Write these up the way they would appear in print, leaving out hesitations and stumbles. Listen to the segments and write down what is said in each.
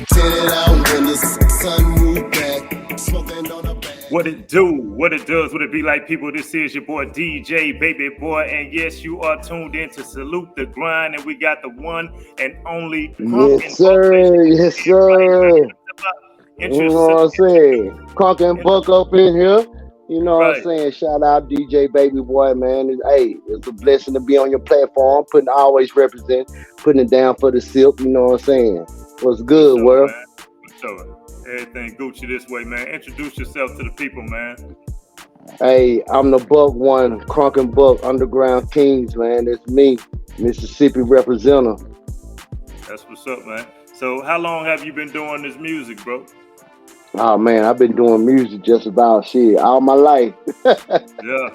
Tinted out windows, sun moved back, smoking on a bag. What it do, what it does, what it be like, people. This is your boy DJ Babiboi, and yes, you are tuned in to Salute the Grind, and we got the one and only CruNk-N-buCk. Yes, sir. Yes, sir. You know what I'm saying? CruNk-N-buCk up in here. You know what I'm Right. saying? Shout out DJ Babiboi, man. Hey, it's a blessing to be on your platform. Always putting it down for the silk. You know what I'm saying? What's good, So, world? man. So, everything Gucci this way, man. Introduce yourself to the people, man. Hey, I'm the Buck One, CruNk-N-buCk, Underground Kings, man. It's me, Mississippi representative. That's what's up, man. So, how long have you been doing this music, bro? Oh man, I've been doing music just about shit all my life. Yeah.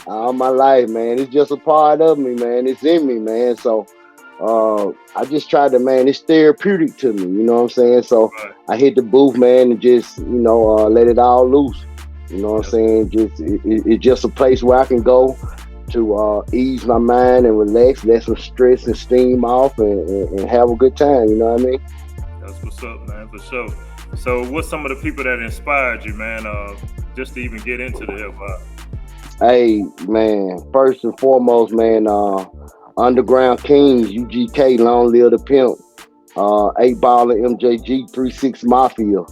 All my life, man. It's just a part of me, man. It's in me, man. So I just try to, man, it's therapeutic to me, you know what I'm saying? So Right. I hit the booth, man, and just, let it all loose. You know what I'm saying? It's just a place where I can go to ease my mind and relax, let some stress and steam off and have a good time, you know what I mean? That's what's up, man, for sure. So, what's some of the people that inspired you, man, just to even get into the hip hop? Hey, man, first and foremost, man, Underground Kings, UGK, Long Live the Pimp, 8 Ball and MJG, 3-6 Mafia,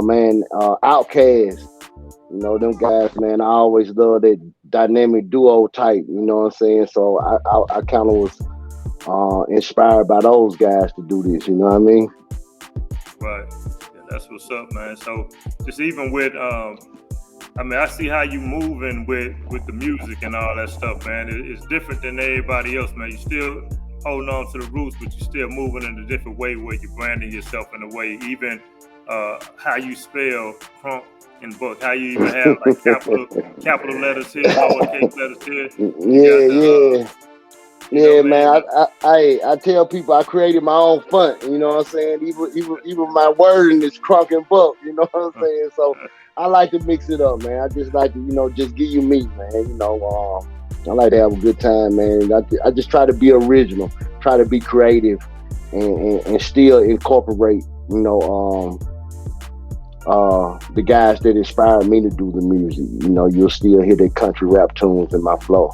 man, Outkast, you know, them guys, man, I always love that dynamic duo type, you know what I'm saying? So I kind of was inspired by those guys to do this, you know what I mean? Right. Yeah, that's what's up, man. So, just even with, I mean, I see how you moving with the music and all that stuff, man. It's different than everybody else, man. You still holding on to the roots, but you still moving in a different way where you're branding yourself in a way. Even how you spell CruNk-N-buCk, how you even have like capital letters here, lowercase letters here. You got Yeah, yeah. you know, Yeah, man. man. I tell people I created my own font. You know what I'm saying? Even my wording is CruNk-N-buCk. You know what I'm saying? So I like to mix it up, man. I just like to just give you me, man. I like to have a good time, man. I just try to be original, try to be creative, and still incorporate the guys that inspired me to do the music. You'll still hear the country rap tunes in my flow.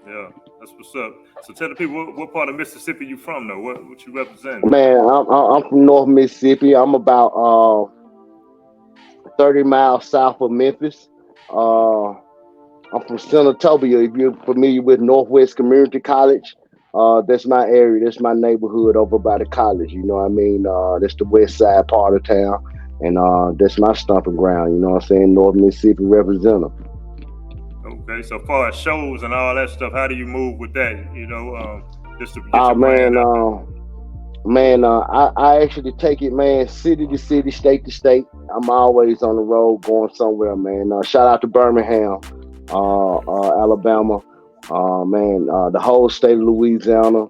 Yeah, that's what's up. So tell the people what part of Mississippi you from, though. What you represent? Man, I'm from North Mississippi. I'm about 30 miles south of Memphis. Uh, I'm from Senatobia. If you're familiar with Northwest Community College, that's my area. That's my neighborhood over by the college. You know what I mean? That's the west side part of town. And that's my stomping ground. You know what I'm saying? North Mississippi representative. Okay, so far as shows and all that stuff, how do you move with that? Just to get Oh your brand man, out I actually take it, man, city to city, state to state. I'm always on the road going somewhere, man. Shout out to Birmingham, Alabama, the whole state of Louisiana.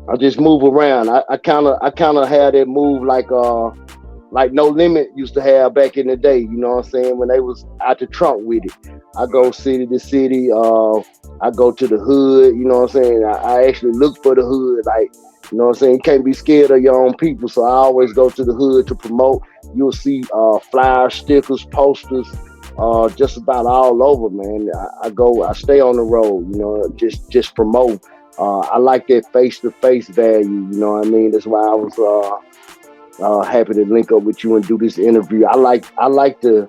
I just move around. I kind of had that move like No Limit used to have back in the day. You know what I'm saying? When they was out the trunk with it. I go Right. city to city. I go to the hood. You know what I'm saying? I actually look for the hood. Like, you know what I'm saying? You can't be scared of your own people. So I always go to the hood to promote. You'll see flyers, stickers, posters, just about all over, man. I stay on the road, just promote. I like that face to face value, you know what I mean? That's why I was happy to link up with you and do this interview. I like to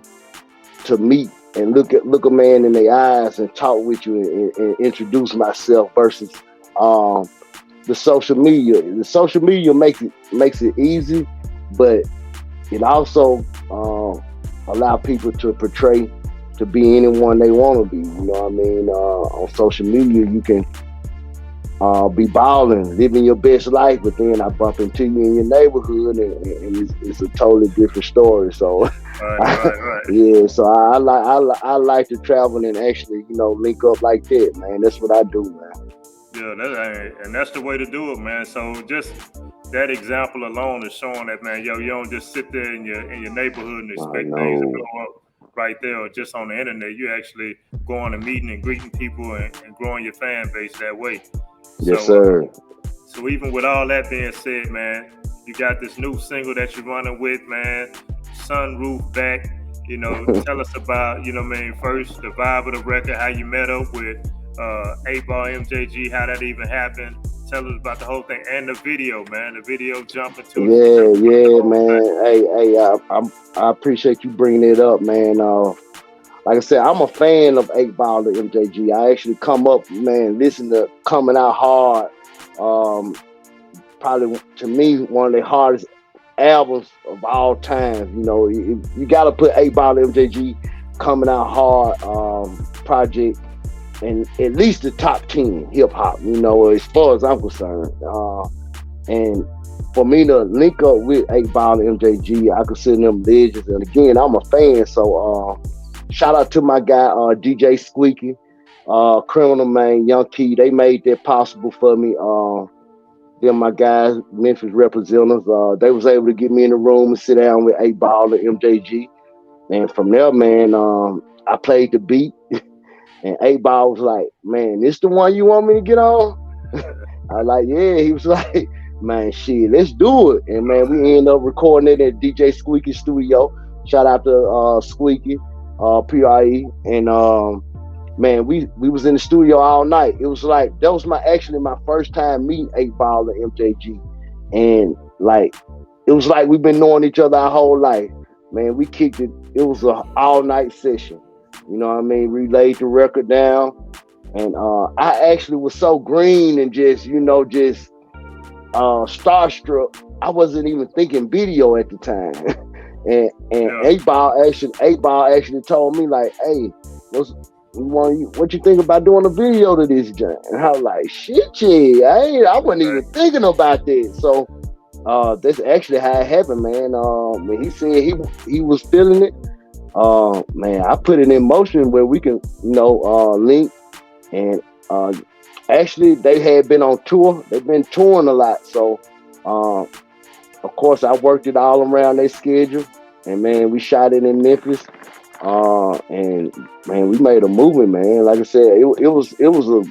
meet and look a man in the eyes and talk with you and introduce myself versus um, the social media. The social media makes it easy, but it also allow people to portray to be anyone they want to be. You know what I mean? On social media, you can be balling, living your best life, but then I bump into you in your neighborhood, and it's a totally different story. So, Right. yeah, so I like to travel and actually, link up like that, man. That's what I do, man. Yeah, and that's the way to do it, man. So just that example alone is showing that, man, yo, you don't just sit there in your neighborhood and I expect things to know. blow up right there or just on the internet. You actually going and meeting and greeting people and growing your fan base that way. Yes, So sir. so even with all that being said, man, You got this new single that you're running with, man. Sunroof Back. You know, tell us about, you know what I mean, first the vibe of the record, how you met up with 8-Ball MJG, how that even happened. Tell us about the whole thing and the video, man. The video jumping to Yeah, man. I appreciate you bringing it up, man. Like I said, I'm a fan of 8-Ball and MJG. I actually come up, man, listen to Coming Out Hard. Probably to me one of the hardest albums of all time. You know, you got to put 8-Ball and MJG Coming Out Hard project in at least the top 10 hip hop. You know, as far as I'm concerned. And for me to link up with 8-Ball and MJG, I consider them legends. And again, I'm a fan, so shout out to my guy DJ Squeaky, Criminal Man, Young Key. They made that possible for me. Them my guys, Memphis representatives. They was able to get me in the room and sit down with 8-Ball and MJG. And from there, man, I played the beat, and 8-Ball was like, "Man, this the one you want me to get on?" I was like, "Yeah." He was like, "Man, shit, let's do it." And man, we ended up recording it at DJ Squeaky studio. Shout out to Squeaky, PRE, and man, we was in the studio all night. It was like that was my first time meeting 8-Ball and MJG, and like it was like we've been knowing each other our whole life. Man, we kicked it. It was an all night session. You know what I mean? We laid the record down, and I actually was so green and just starstruck. I wasn't even thinking video at the time, and 8-Ball actually told me like, "Hey, what you think about doing a video to this joint?" And I was like, "Shit, yeah, I wasn't even thinking about that." So that's actually how it happened, man. When he said he was feeling it, man, I put it in motion where we can, link. And actually, they had been on tour. They've been touring a lot, so of course I worked it all around their schedule. And man, we shot it in Memphis. And man, we made a movement, man. Like I said, it was a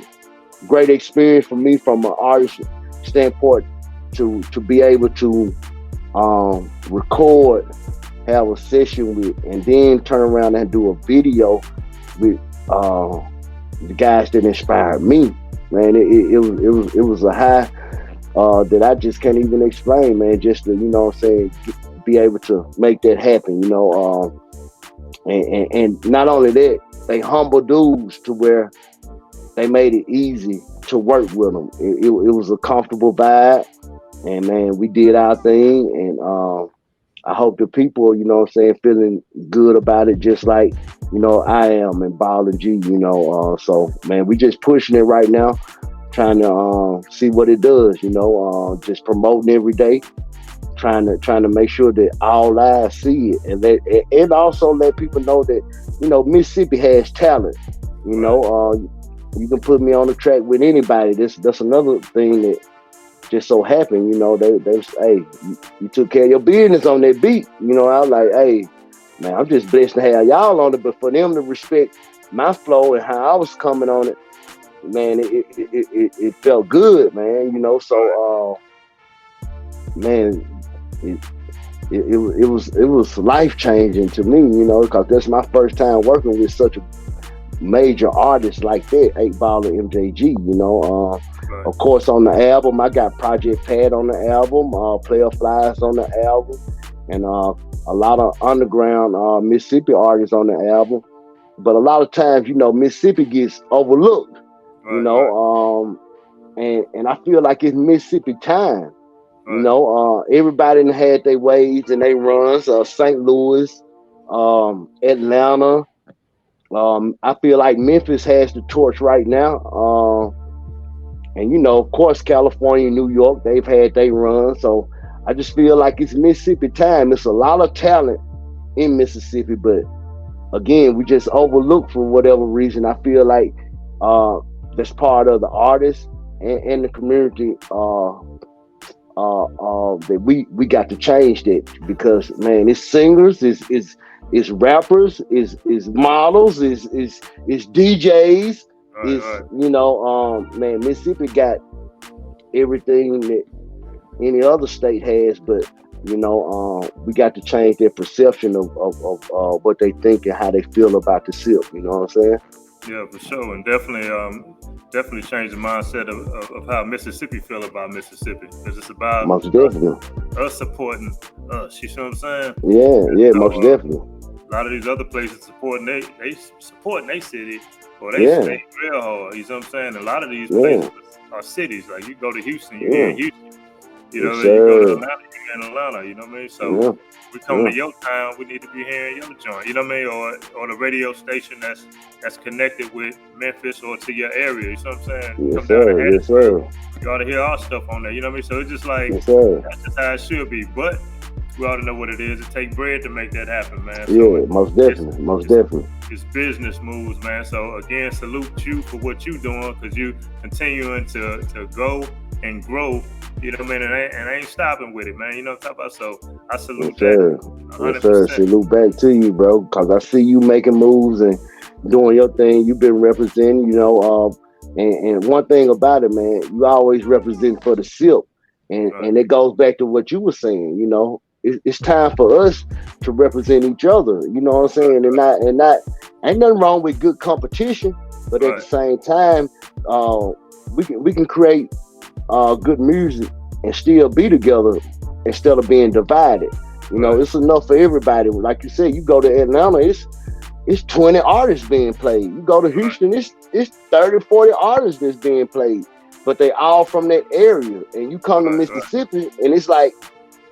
great experience for me from an artist standpoint to be able to record, have a session with, and then turn around and do a video with the guys that inspired me. Man, it was a high that I just can't even explain, man. Just to be able to make that happen, And not only that, they humble dudes to where they made it easy to work with them. It was a comfortable vibe, and man, we did our thing. And I hope the people, feeling good about it, just like I am, and Ball and G. So man, we just pushing it right now, trying to see what it does. Just promoting every day. Trying to make sure that all eyes see it, and also let people know that Mississippi has talent. You can put me on the track with anybody. That's another thing that just so happened. They hey, you took care of your business on that beat. I was like, hey, man, I'm just blessed to have y'all on it, but for them to respect my flow and how I was coming on it, man, it felt good, man. So man. It was life changing to me, because that's my first time working with such a major artist like that, 8-Ball and MJG. Of course, on the album, I got Project Pat on the album, Player Flies on the album, and a lot of underground Mississippi artists on the album. But a lot of times, Mississippi gets overlooked, and I feel like it's Mississippi time. Everybody had their ways and they runs. St. Louis, Atlanta. I feel like Memphis has the torch right now. And of course, California, New York, they've had their run. So I just feel like it's Mississippi time. It's a lot of talent in Mississippi, but again, we just overlooked for whatever reason. I feel like that's part of the artists and the community. That we got to change that, because man, it's singers, it's rappers, is models, is DJs, man, Mississippi got everything that any other state has, but we got to change their perception of what they think and how they feel about the SIP. You know what I'm saying? Yeah, for sure, and definitely change the mindset of how Mississippi feel about Mississippi, because it's about Most definitely. us supporting us. You see what I'm saying? Yeah, So, most definitely. a lot of these other places supporting they supporting their city or they Yeah, stay real hard. You know what I'm saying? A lot of these yeah, places are cities. Like you go to Houston, you here yeah. in Houston. You Yes, know, you go to sir. Atlanta, you in Atlanta. You know what I mean? So Yeah, we come yeah. to your town, we need to be hearing your joint. You know what I mean? Or the radio station that's connected with Memphis or to your area. You know what I'm saying? You Yes, come down to sir. Yes, Hattiesburg, sir. you ought to hear our stuff on there. You know what I mean? So it's just like Yes, sir. that's just how it should be. But we ought to know what it is. It takes bread to make that happen, man. So Yeah, most it's definitely. Most definitely. it's business moves, man. So again, salute you for what you doing, because you continuing to go and grow. You know what I mean? And I ain't stopping with it, man. You know what I'm talking about? So I Yes, salute that sir. Yes, sir. 100%. Salute back to you, bro. Cause I see you making moves and doing your thing. You've been representing, and one thing about it, man, you always represent for the SIP. And Right, and it goes back to what you were saying, it's time for us to represent each other. You know what I'm saying? And not ain't nothing wrong with good competition, but at the right, same time, uh, we can create good music and still be together instead of being divided. right, It's enough for everybody. Like you said, you go to Atlanta, it's 20 artists being played. You go to right, Houston, it's 30, 40 artists that's being played. But they all from that area. And you come to right. Mississippi and it's like,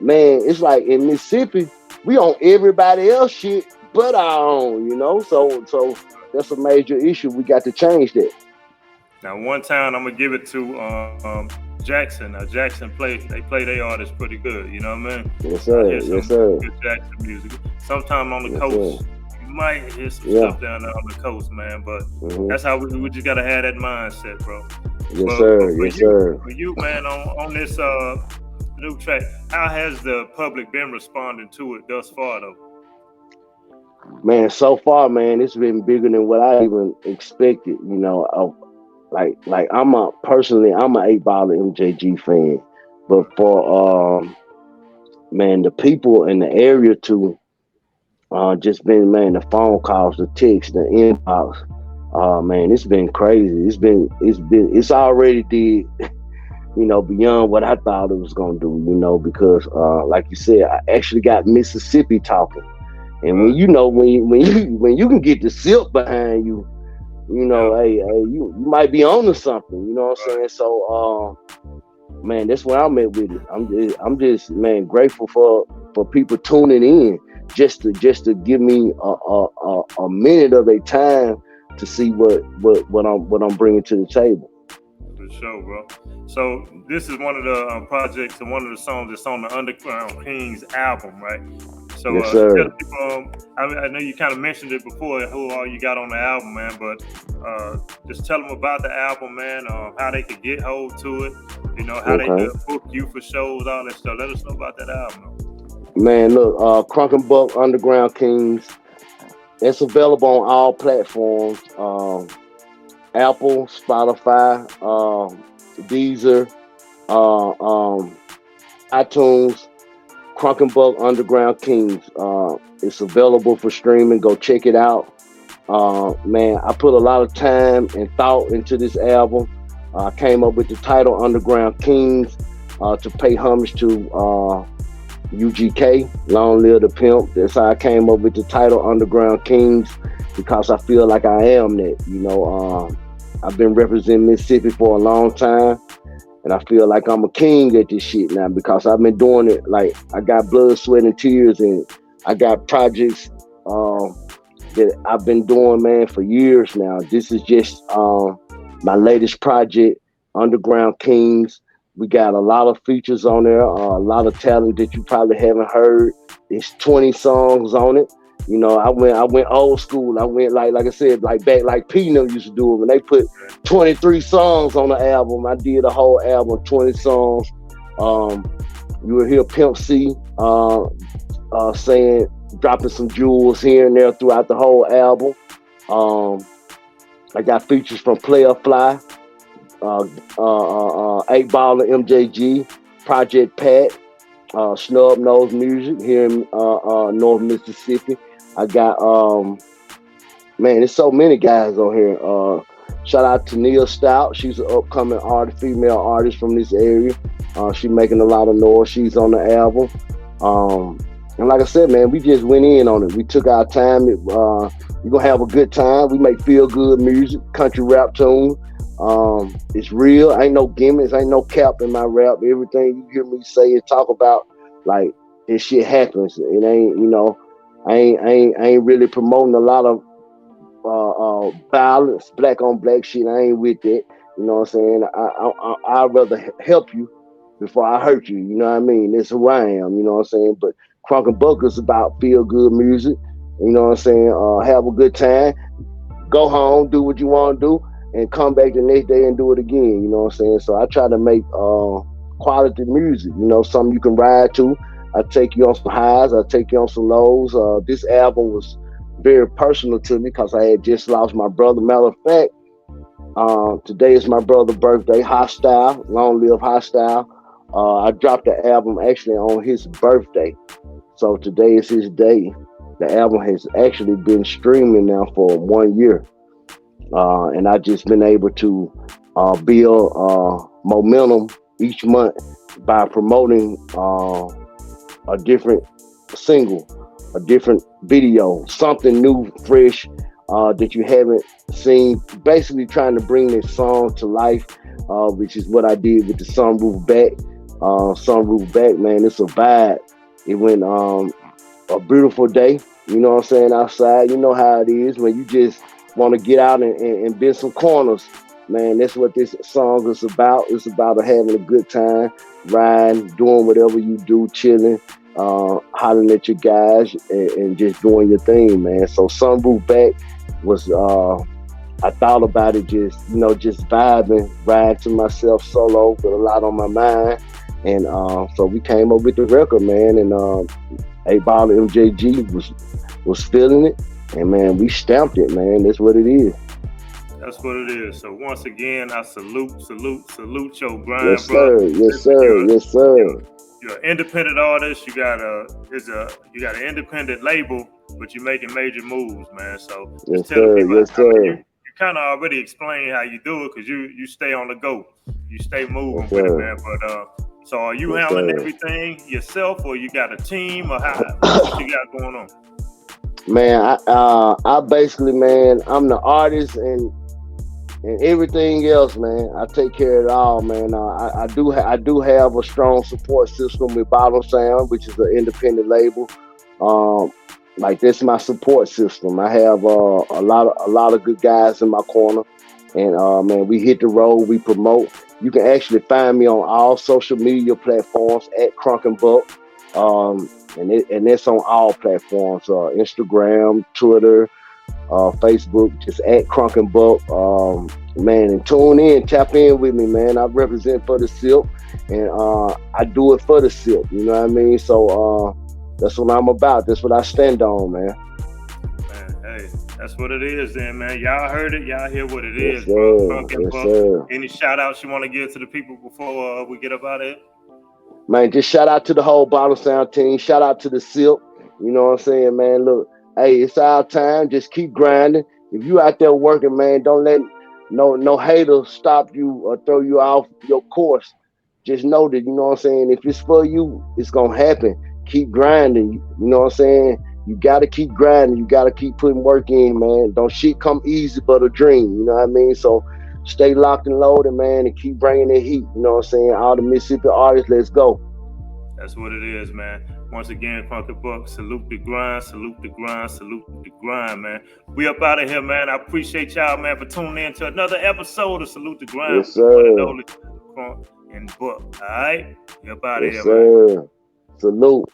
man, it's like in Mississippi, we on everybody else shit but our own. So that's a major issue. We got to change that. Now, one time I'm gonna give it to Jackson. Now, Jackson they play their artists pretty good. You know what I mean? Yes, I sir. hear Yes, some sir. good Jackson music. Sometime on the Yes, sir. coast, you might hear some Yeah. stuff down there on the coast, man. But Hmm. that's how we just gotta have that mindset, bro. Yes, But sir. for Yes, you, sir. man, on this new track, how has the public been responding to it thus far, though? Man, so far, man, it's been bigger than what I even expected. Like I'm a 8 Ball MJG fan, but for man, the people in the area too, just been, man, the phone calls, the texts, the inbox. Man, it's been crazy. It's already did, beyond what I thought it was gonna do. Because like you said, I actually got Mississippi talking. And when Right. when you can get the SIP behind you, Yeah. hey, you might be on to something. You know what I'm Right. saying? So, man, that's where I'm at with it. I'm just, man, grateful for people tuning in just to give me a minute of their time to see what I'm bringing to the table. For sure, bro. So this is one of the projects and one of the songs that's on the Underground Kings album, right? So Yes, tell the sir. people, I know you kind of mentioned it before, who all you got on the album, man, but just tell them about the album, man, how they could get hold to it, how they Okay. could book you for shows, all that stuff. Let us know about that album. Man, look, CruNk-N-buCk, Underground Kings. It's available on all platforms. Apple, Spotify, Deezer, uh, um, iTunes, CruNk-N-buCk, Underground Kings. It's available for streaming. Go check it out. Man, I put a lot of time and thought into this album. I came up with the title Underground Kings to pay homage to UGK, Long Live the Pimp. That's how I came up with the title Underground Kings, because I feel like I am that. I've been representing Mississippi for a long time, and I feel like I'm a king at this shit now because I've been doing it. Like, I got blood, sweat, and tears, and I got projects that I've been doing, man, for years now. This is just my latest project, Underground Kings. We got a lot of features on there, a lot of talent that you probably haven't heard. There's 20 songs on it. I went old school. I went like I said, like back like P-Num used to do it when they put 23 songs on the album. I did a whole album, 20 songs. You will hear Pimp C saying, dropping some jewels here and there throughout the whole album. I got features from Player Fly, 8 Ball and MJG. Project Pat, Snub Nose Music here in North Mississippi. I got man, there's so many guys on here. Shout out to Neil Stout. She's an upcoming artist, female artist from this area. She's making a lot of noise. She's on the album. And like I said, man, we just went in on it. We took our time. You're gonna have a good time. We make feel good music, country rap tune. It's real. Ain't no gimmicks. Ain't no cap in my rap. Everything you hear me say and talk about, like, this shit happens. It ain't, I ain't really promoting a lot of violence, black on black shit. I ain't with that. You know what I'm saying? I'd rather help you before I hurt you. You know what I mean? That's who I am. You know what I'm saying? But CruNk-N-buCk is about feel good music. You know what I'm saying? Have a good time. Go home, do what you want to do, and come back the next day and do it again. You know what I'm saying? So I try to make quality music. Something you can ride to. I take you on some highs. I take you on some lows. This album was very personal to me because I had just lost my brother. Matter of fact, today is my brother's birthday. Hostile, long live Hostile. I dropped the album actually on his birthday, so today is his day. The album has actually been streaming now for 1 year, and I just been able to build momentum each month by promoting a different single, a different video, something new, fresh, that you haven't seen. Basically trying to bring this song to life, which is what I did with the Sunroof Back. Sunroof Back, man, it's a vibe. It went a beautiful day, you know what I'm saying, outside. You know how it is when you just want to get out and bend some corners. Man, that's what this song is about. It's about having a good time, riding, doing whatever you do, chilling, hollering at your guys, and just doing your thing, man. So Sunroof Back was, I thought about it just vibing, riding to myself solo with a lot on my mind. And so we came up with the record, man. And A-Ball MJG was feeling it. And, man, we stamped it, man. That's what it is. That's what it is. So once again, I salute your grind, yes, bro. Sir. Yes, sir. Yes, sir. You're an independent artist. You got an independent label, but you're making major moves, man. So yes, sir. Yes, sir. You kind of already explained how you do it because you stay on the go. You stay moving yes, with sir. it, man. But so are you yes, handling sir. everything yourself, or you got a team, or what you got going on? Man, I basically, man, I'm the artist and everything else, man. I take care of it all, man. I do have a strong support system with Bottom Sound, which is an independent label. Like, that's my support system. I have a lot of good guys in my corner, and man, we hit the road. We promote. You can actually find me on all social media platforms at CruNk-N-buCk, and it's on all platforms: Instagram, Twitter, Facebook, just at CruNk-N-buCk. Man, and tune in, tap in with me, man. I represent for the Silk, and I do it for the Silk. You know what I mean? So that's what I'm about. That's what I stand on, man. Man, hey, that's what it is then, man. Y'all heard it. Y'all hear what it Yes, is, sir. bro. CruNk-N-buCk. Yes, sir. Any shout outs you want to give to the people before we get up out of it? Man, just shout out to the whole Bottom Sound team. Shout out to the Silk. You know what I'm saying, man? Look, hey, it's our time. Just keep grinding. If you out there working, man, don't let no hater stop you or throw you off your course. Just know that, you know what I'm saying, if it's for you, it's gonna happen. Keep grinding. You know what I'm saying? You gotta keep grinding. You gotta keep putting work in, man. Don't shit come easy but a dream. You know what I mean? So stay locked and loaded, man, and keep bringing the heat. You know what I'm saying? All the Mississippi artists, let's go. That's what it is, man. Once again, CruNk-N-buCk, salute the grind, salute the grind, salute the grind, man. We up out of here, man. I appreciate y'all, man, for tuning in to another episode of Salute the Grind. Yes, sir. CruNk-N-buCk. All right? We up out of Yes, here, man. sir. Salute.